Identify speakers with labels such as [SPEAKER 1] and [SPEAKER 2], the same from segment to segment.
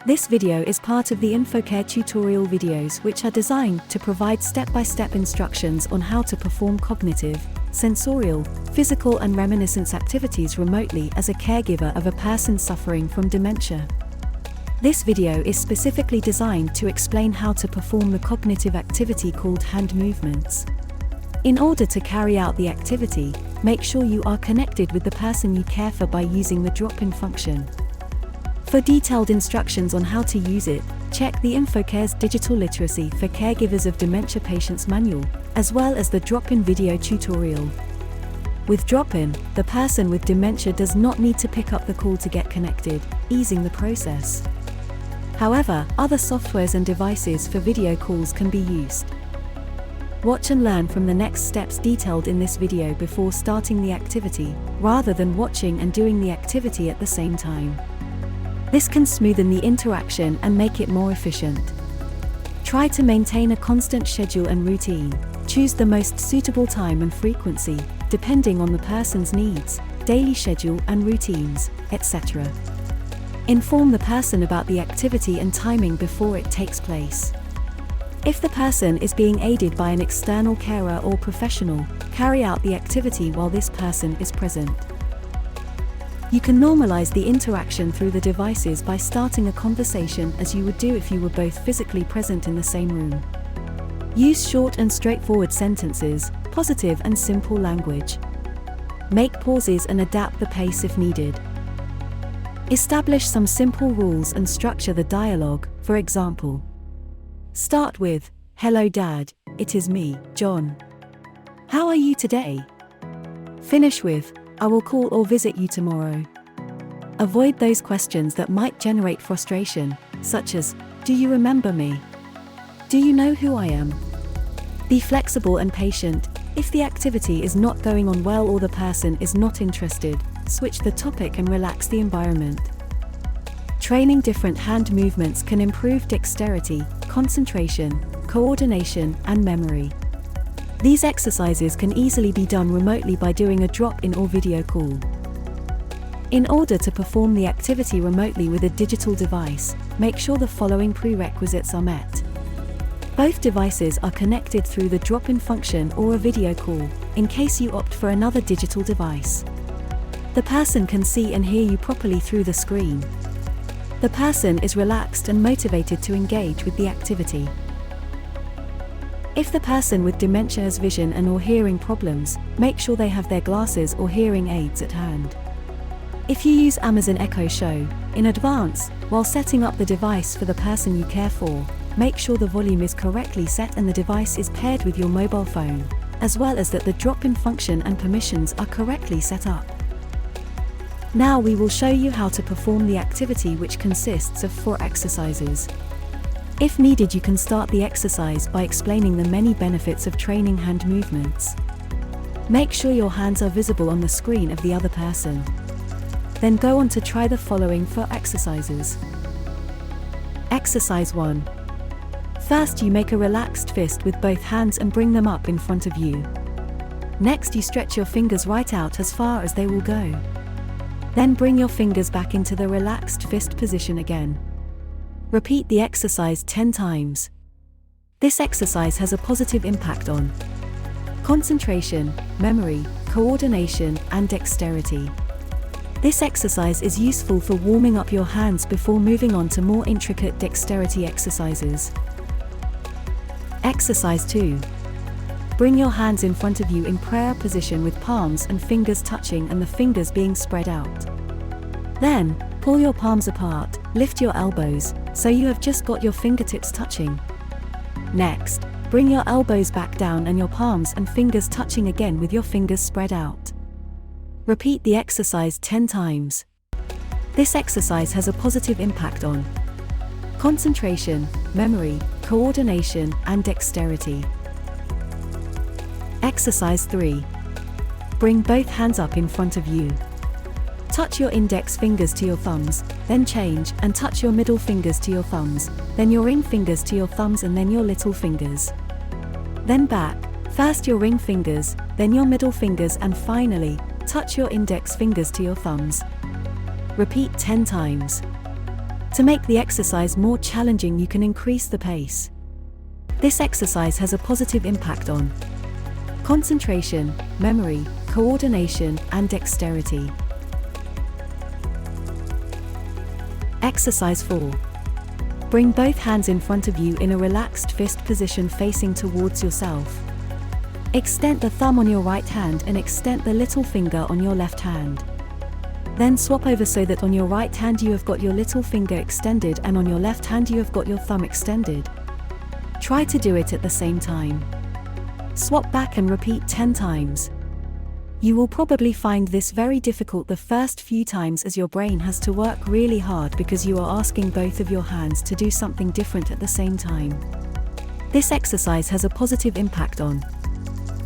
[SPEAKER 1] This video is part of the Infocare tutorial videos, which are designed to provide step-by-step instructions on how to perform cognitive, sensorial, physical and reminiscence activities remotely as a caregiver of a person suffering from dementia. This video is specifically designed to explain how to perform the cognitive activity called hand movements. In order to carry out the activity, make sure you are connected with the person you care for by using the drop-in function. For detailed instructions on how to use it, check the Infocare's Digital Literacy for Caregivers of Dementia Patients manual, as well as the drop-in video tutorial. With drop-in, the person with dementia does not need to pick up the call to get connected, easing the process. However, other softwares and devices for video calls can be used. Watch and learn from the next steps detailed in this video before starting the activity, rather than watching and doing the activity at the same time. This can smoothen the interaction and make it more efficient. Try to maintain a constant schedule and routine. Choose the most suitable time and frequency, depending on the person's needs, daily schedule and routines, etc. Inform the person about the activity and timing before it takes place. If the person is being aided by an external carer or professional, carry out the activity while this person is present. You can normalize the interaction through the devices by starting a conversation as you would do if you were both physically present in the same room. Use short and straightforward sentences, positive and simple language. Make pauses and adapt the pace if needed. Establish some simple rules and structure the dialogue, for example. Start with, "Hello Dad, it is me, John. How are you today?" Finish with, "I will call or visit you tomorrow." Avoid those questions that might generate frustration, such as, "Do you remember me? Do you know who I am?" Be flexible and patient. If the activity is not going on well or the person is not interested, switch the topic and relax the environment. Training different hand movements can improve dexterity, concentration, coordination, and memory. These exercises can easily be done remotely by doing a drop-in or video call. In order to perform the activity remotely with a digital device, make sure the following prerequisites are met. Both devices are connected through the drop-in function or a video call, in case you opt for another digital device. The person can see and hear you properly through the screen. The person is relaxed and motivated to engage with the activity. If the person with dementia has vision and/or hearing problems, make sure they have their glasses or hearing aids at hand. If you use Amazon Echo Show in advance, while setting up the device for the person you care for, make sure the volume is correctly set and the device is paired with your mobile phone, as well as that the drop-in function and permissions are correctly set up. Now we will show you how to perform the activity, which consists of 4 exercises. If needed, you can start the exercise by explaining the many benefits of training hand movements. Make sure your hands are visible on the screen of the other person. Then go on to try the following 4 exercises. Exercise 1. First, you make a relaxed fist with both hands and bring them up in front of you. Next, you stretch your fingers right out as far as they will go. Then bring your fingers back into the relaxed fist position again. Repeat the exercise 10 times. This exercise has a positive impact on concentration, memory, coordination, and dexterity. This exercise is useful for warming up your hands before moving on to more intricate dexterity exercises. Exercise 2. Bring your hands in front of you in prayer position with palms and fingers touching and the fingers being spread out. Then, pull your palms apart, lift your elbows, so you have just got your fingertips touching. Next, bring your elbows back down and your palms and fingers touching again with your fingers spread out. Repeat the exercise 10 times. This exercise has a positive impact on concentration, memory, coordination, and dexterity. Exercise 3. Bring both hands up in front of you. Touch your index fingers to your thumbs, then change and touch your middle fingers to your thumbs, then your ring fingers to your thumbs and then your little fingers. Then back, first your ring fingers, then your middle fingers and finally, touch your index fingers to your thumbs. Repeat 10 times. To make the exercise more challenging, you can increase the pace. This exercise has a positive impact on concentration, memory, coordination, and dexterity. Exercise 4. Bring both hands in front of you in a relaxed fist position facing towards yourself. Extend the thumb on your right hand and extend the little finger on your left hand. Then swap over so that on your right hand you have got your little finger extended and on your left hand you have got your thumb extended. Try to do it at the same time. Swap back and repeat 10 times. You will probably find this very difficult the first few times, as your brain has to work really hard because you are asking both of your hands to do something different at the same time. This exercise has a positive impact on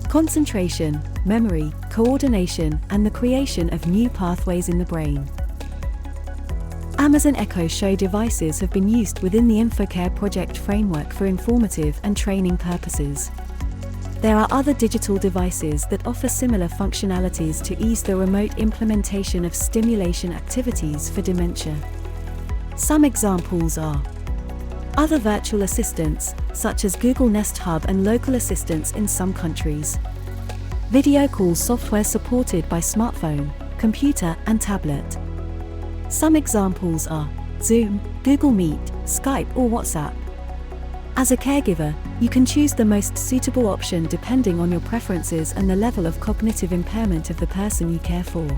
[SPEAKER 1] concentration, memory, coordination, and the creation of new pathways in the brain. Amazon Echo Show devices have been used within the Infocare project framework for informative and training purposes. There are other digital devices that offer similar functionalities to ease the remote implementation of stimulation activities for dementia. Some examples are other virtual assistants, such as Google Nest Hub and local assistants in some countries. Video call software supported by smartphone, computer, and tablet. Some examples are Zoom, Google Meet, Skype, or WhatsApp. As a caregiver, you can choose the most suitable option depending on your preferences and the level of cognitive impairment of the person you care for.